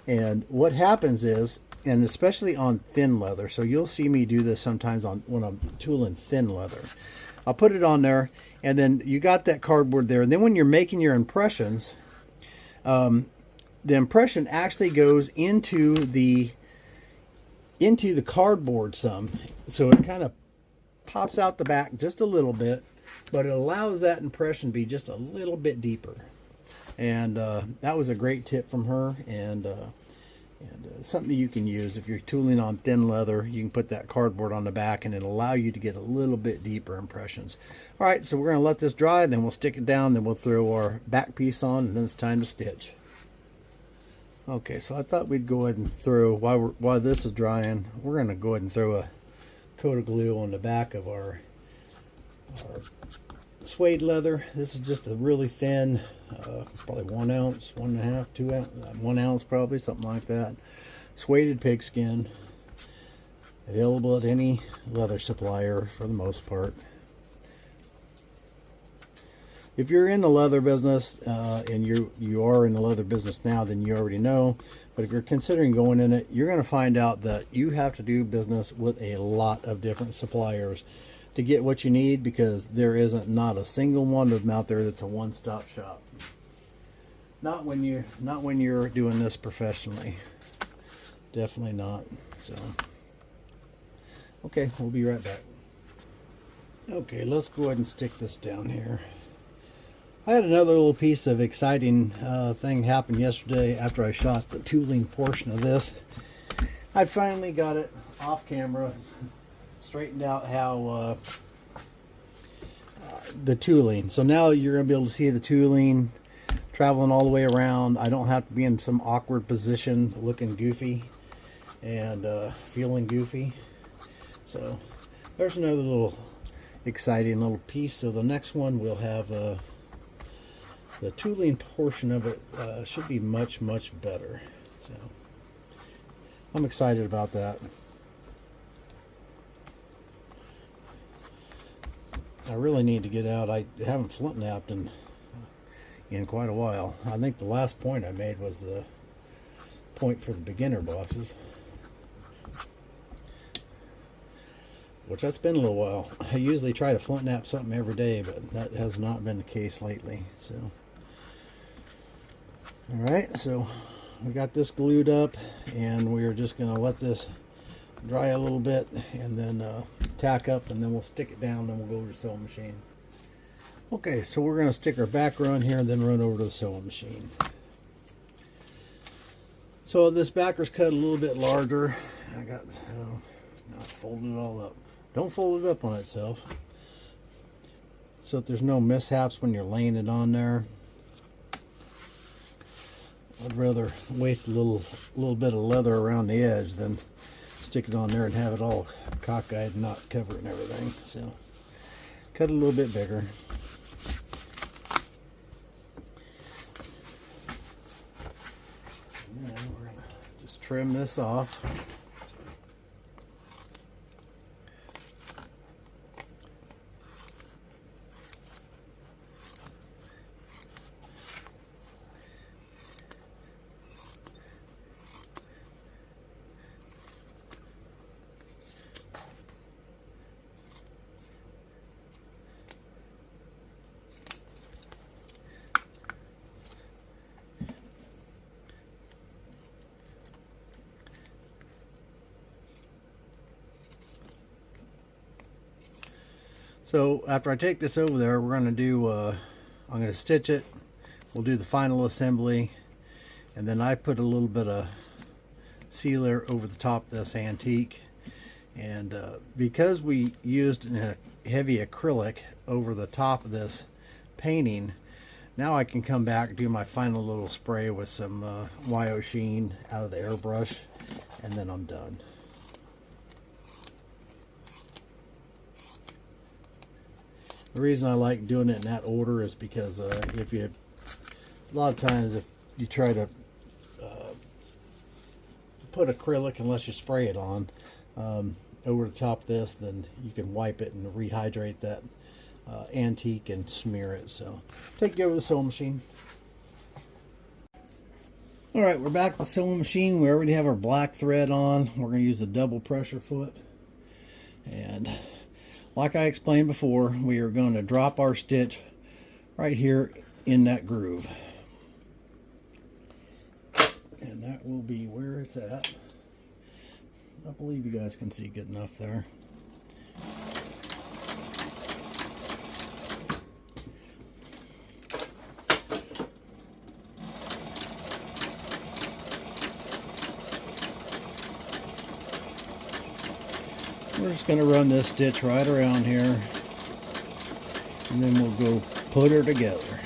and what happens is, and especially on thin leather, so you'll see me do this sometimes when I'm tooling thin leather. I'll put it on there, and then you got that cardboard there, and then when you're making your impressions, the impression actually goes into the cardboard some, so it kind of pops out the back just a little bit, but it allows that impression to be just a little bit deeper. And that was a great tip from her, and something you can use if you're tooling on thin leather. You can put that cardboard on the back, and it'll allow you to get a little bit deeper impressions. All right, so we're going to let this dry, then we'll stick it down, then we'll throw our back piece on, and then it's time to stitch. Okay, so I thought we'd go ahead and throw, while this is drying, we're going to go ahead and throw a coat of glue on the back of our suede leather. This is just a really thin, probably 1 ounce, 1.5, 2 ounce, 1 ounce probably, something like that. Suede pigskin, available at any leather supplier for the most part. If you're in the leather business, and you are in the leather business now, then you already know. But if you're considering going in it, you're going to find out that you have to do business with a lot of different suppliers to get what you need, because there isn't not a single one of them out there that's a one-stop shop. Not when you're doing this professionally. Definitely not. So, okay, we'll be right back. Okay, let's go ahead and stick this down here. I had another little piece of exciting thing happen yesterday after I shot the tooling portion of this. I finally got it off camera, straightened out how the tooling. So now you're going to be able to see the tooling traveling all the way around. I don't have to be in some awkward position looking goofy and feeling goofy. So there's another little exciting little piece. So the next one we'll have the tooling portion of it should be much better. So I'm excited about that. I really need to get out. I haven't flint napped in quite a while. I think the last point I made was the point for the beginner boxes, which that's been a little while. I usually try to flint nap something every day, but that has not been the case lately. So alright, so we got this glued up, and we're just going to let this dry a little bit and then tack up, and then we'll stick it down, then we'll go to the sewing machine. Okay, so we're going to stick our back run here and then run over to the sewing machine. So this backer's cut a little bit larger. I got now folded it all up. Don't fold it up on itself, so that there's no mishaps when you're laying it on there. I'd rather waste a little bit of leather around the edge than stick it on there and have it all cockeyed and not cover it and everything. So cut it a little bit bigger. And then we're going to just trim this off. So after I take this over there, we're going to do, I'm going to stitch it. We'll do the final assembly. And then I put a little bit of sealer over the top of this antique. And because we used a heavy acrylic over the top of this painting, now I can come back and do my final little spray with some YO sheen out of the airbrush. And then I'm done. The reason I like doing it in that order is because a lot of times if you try to put acrylic, unless you spray it on over the top of this, then you can wipe it and rehydrate that antique and smear it. So take it over to the sewing machine. Alright, we're back at the sewing machine. We already have our black thread on. We're going to use a double pressure foot, and like I explained before, we are going to drop our stitch right here in that groove. And that will be where it's at. I believe you guys can see good enough there. We're just going to run this stitch right around here, and then we'll go put her together.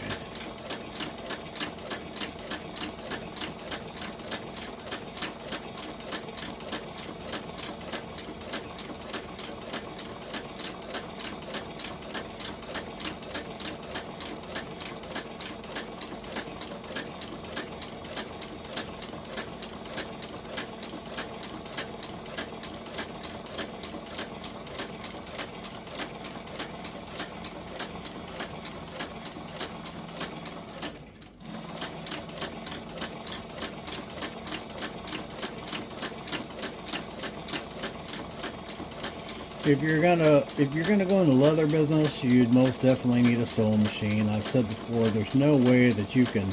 If you're gonna go in the leather business, you'd most definitely need a sewing machine. I've said before, there's no way that you can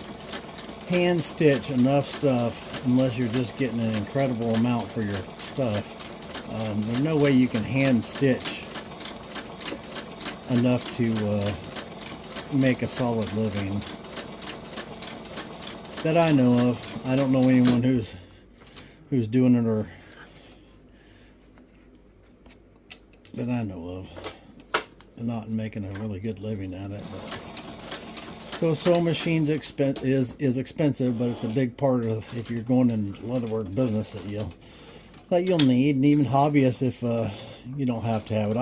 hand stitch enough stuff unless you're just getting an incredible amount for your stuff. There's no way you can hand stitch enough to make a solid living that I know of. I don't know anyone who's doing it, or that I know of, and not making a really good living at it. But so sewing machines is expensive, but it's a big part of, if you're going in leatherwork business, that you'll need, and even hobbyists if you don't have to have it.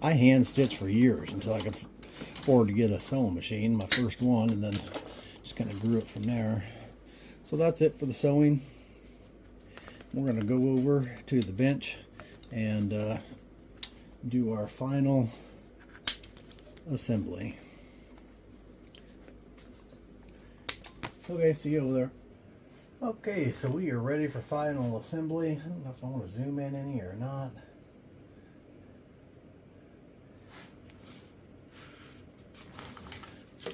I hand stitched for years until I could afford to get a sewing machine, my first one, and then just kind of grew it from there. So that's it for the sewing. We're going to go over to the bench and do our final assembly. Okay, see you over there. Okay, so we are ready for final assembly. I don't know if I want to zoom in any or not. I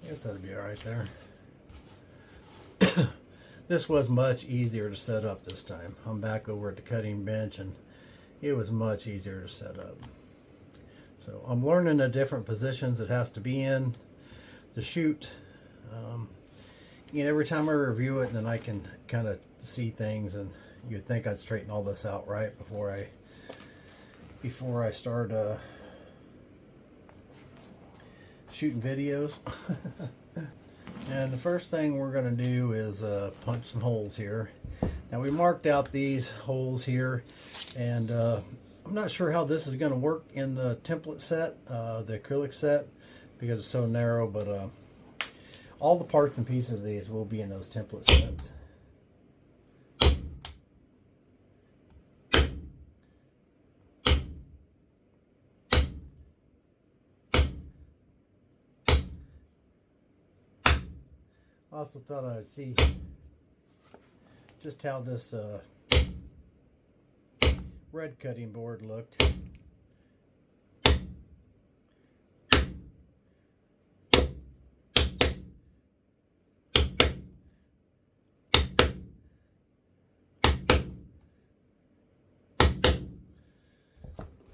guess that'll be all right there. This was much easier to set up this time. I'm back over at the cutting bench, and it was much easier to set up. So I'm learning the different positions it has to be in to shoot. Every time I review it, then I can kind of see things, and you'd think I'd straighten all this out right before I start shooting videos. And the first thing we're going to do is punch some holes here. Now, we marked out these holes here, and I'm not sure how this is going to work in the template set, the acrylic set, because it's so narrow, but all the parts and pieces of these will be in those template sets. I also thought I would see just how this red cutting board looked.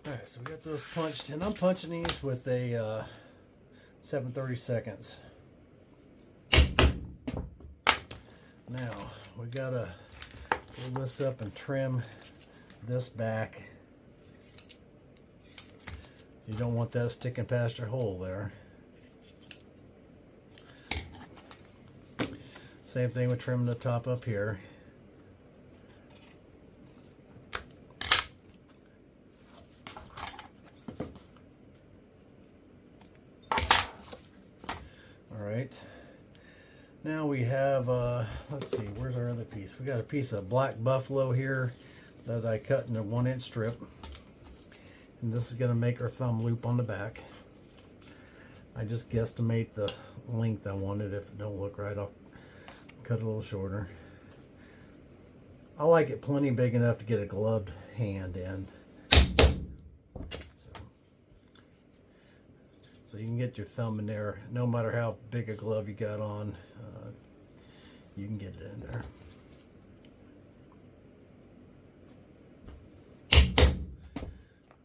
Alright, so we got those punched, and I'm punching these with a 7/32. Now, we gotta pull this up and trim this back. You don't want that sticking past your hole there. Same thing with trimming the top up here. Alright. Now we have, let's see, where's our other piece? We got a piece of black buffalo here that I cut in a 1-inch strip. And this is going to make our thumb loop on the back. I just guesstimate the length I wanted. If it don't look right, I'll cut it a little shorter. I like it plenty big enough to get a gloved hand in. So you can get your thumb in there, no matter how big a glove you got on, you can get it in there.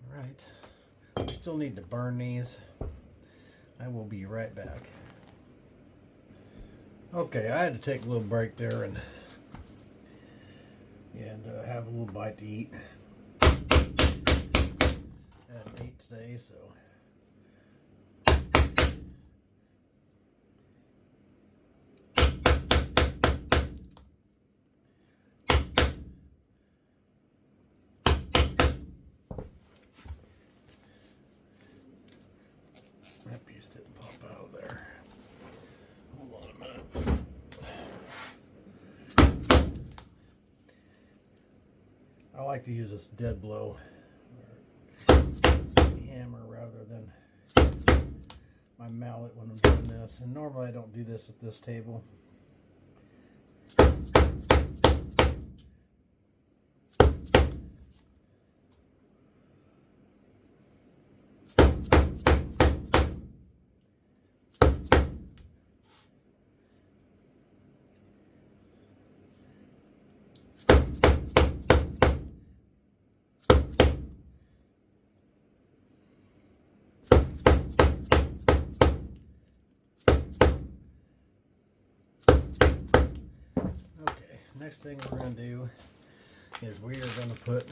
All right, we still need to burn these. I will be right back. Okay, I had to take a little break there and have a little bite to eat. I hadn't ate today, so. That piece didn't pop out there. Hold on a minute. I like to use this dead blow hammer rather than my mallet when I'm doing this. And normally I don't do this at this table. next thing we're going to do is we are going to put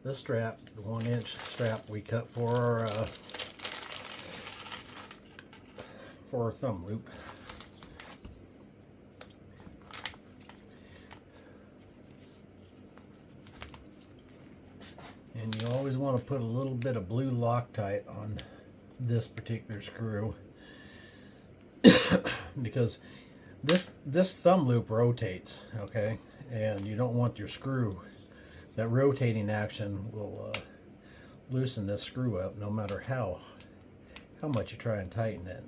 the strap, the 1-inch strap we cut for our thumb loop. And you always want to put a little bit of blue Loctite on this particular screw because this thumb loop rotates, okay, and you don't want your screw, that rotating action will loosen this screw up no matter how much you try and tighten it.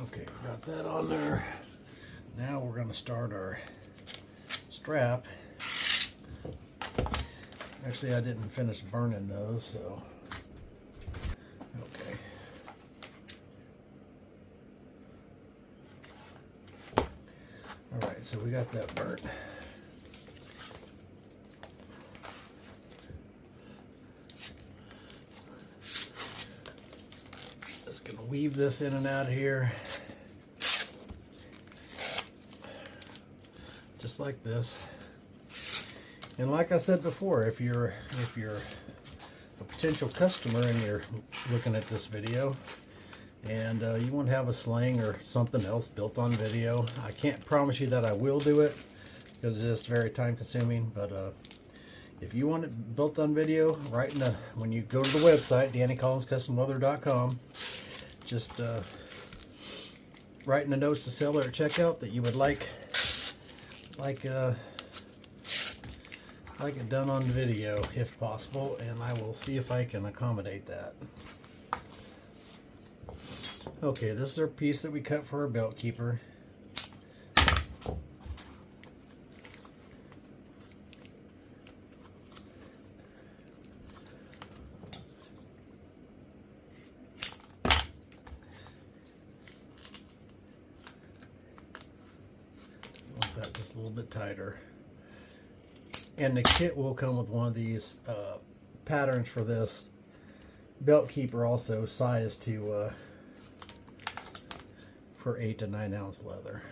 Okay, we got that on there. Now we're going to start our strap. Actually, I didn't finish burning those, so okay. All right, so we got that burnt. Just gonna weave this in and out of here, just like this. And like I said before, if you're a potential customer and you're looking at this video and you want to have a sling or something else built on video, I can't promise you that I will do it because it's very time consuming, but if you want it built on video, when you go to the website, DannyCollinsCustomLeather.com, just write in the notes to seller at checkout that you would like it done on video if possible, and I will see if I can accommodate that. Okay, this is our piece that we cut for our belt keeper. Want that just a little bit tighter. And the kit will come with one of these patterns for this belt keeper, also sized to for 8 to 9 ounce leather,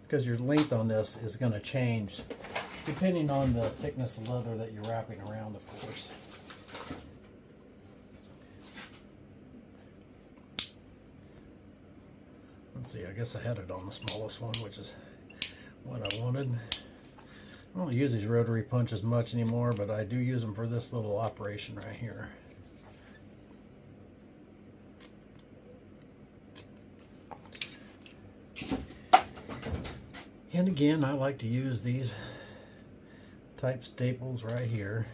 because your length on this is going to change depending on the thickness of leather that you're wrapping around, of course. Let's see, I guess I had it on the smallest one, which is what I wanted. I don't use these rotary punches much anymore, but I do use them for this little operation right here. And again, I like to use these type staples right here.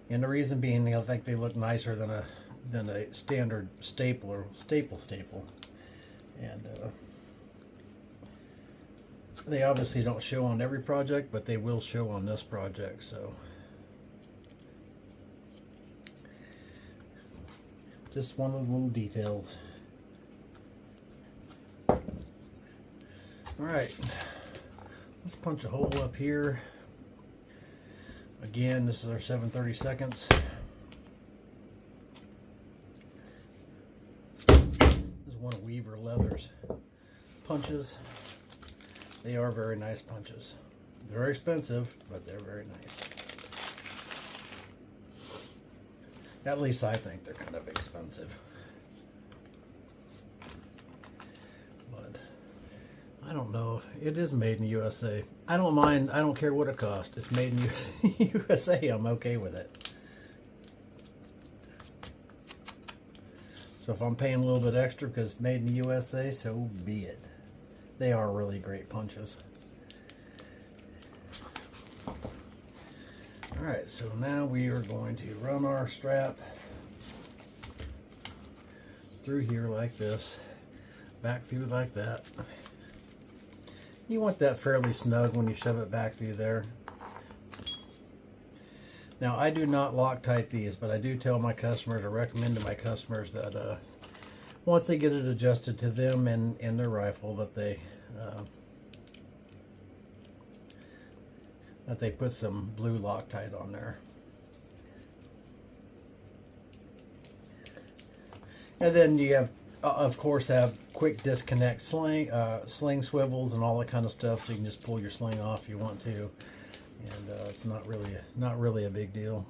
And the reason being, I think they look nicer than a standard staple or staple. And they obviously don't show on every project, but they will show on this project. So just one of the little details. All right, let's punch a hole up here. Again, this is our 7/32. This is one of Weaver Leather's punches. They are very nice punches. They're very expensive, but they're very nice. At least I think they're kind of expensive. But I don't know. It is made in the USA. I don't mind. I don't care what it costs. It's made in USA. I'm okay with it. So if I'm paying a little bit extra because it's made in the USA, so be it. They are really great punches. Alright, so now we are going to run our strap through here like this, back through like that. You want that fairly snug when you shove it back through there. Now, I do not Loctite these, but I do tell my customers, or recommend to my customers, that once they get it adjusted to them and their rifle, that they put some blue Loctite on there. And then you have, of course, have quick disconnect sling swivels and all that kind of stuff, so you can just pull your sling off if you want to, and it's not really a big deal.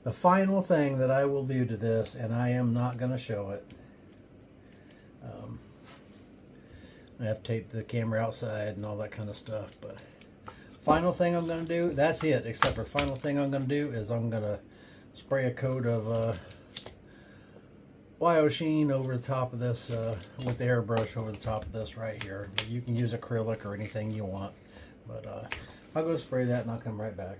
The final thing that I will do to this, and I am not going to show it. I have taped the camera outside and all that kind of stuff, but final thing I'm going to do, that's it, except for the final thing I'm going to do is I'm going to spray a coat of Sheen over the top of this, with the airbrush over the top of this right here. You can use acrylic or anything you want, but I'll go spray that and I'll come right back.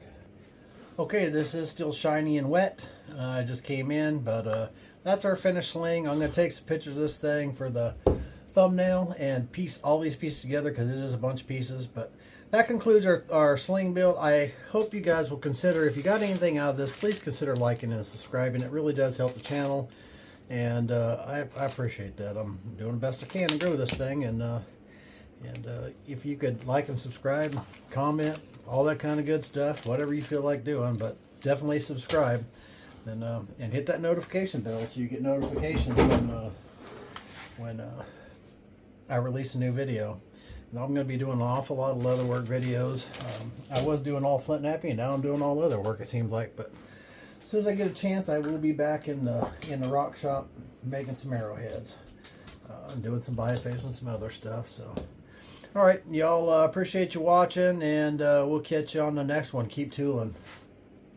Okay, this is still shiny and wet. I just came in, but that's our finished sling. I'm going to take some pictures of this thing for the thumbnail and piece all these pieces together, because it is a bunch of pieces. But that concludes our sling build. I hope you guys will consider, if you got anything out of this, please consider liking and subscribing. It really does help the channel, and I appreciate that. I'm doing the best I can to grow this thing, and if you could like and subscribe, comment, all that kind of good stuff, whatever you feel like doing, but definitely subscribe, and hit that notification bell so you get notifications when I release a new video. And I'm going to be doing an awful lot of leather work videos. I was doing all flint knapping, and now I'm doing all leather work, it seems like. But as soon as I get a chance, I will be back in the rock shop making some arrowheads, and doing some biface and some other stuff. So, all right, y'all, appreciate you watching, and we'll catch you on the next one. Keep tooling.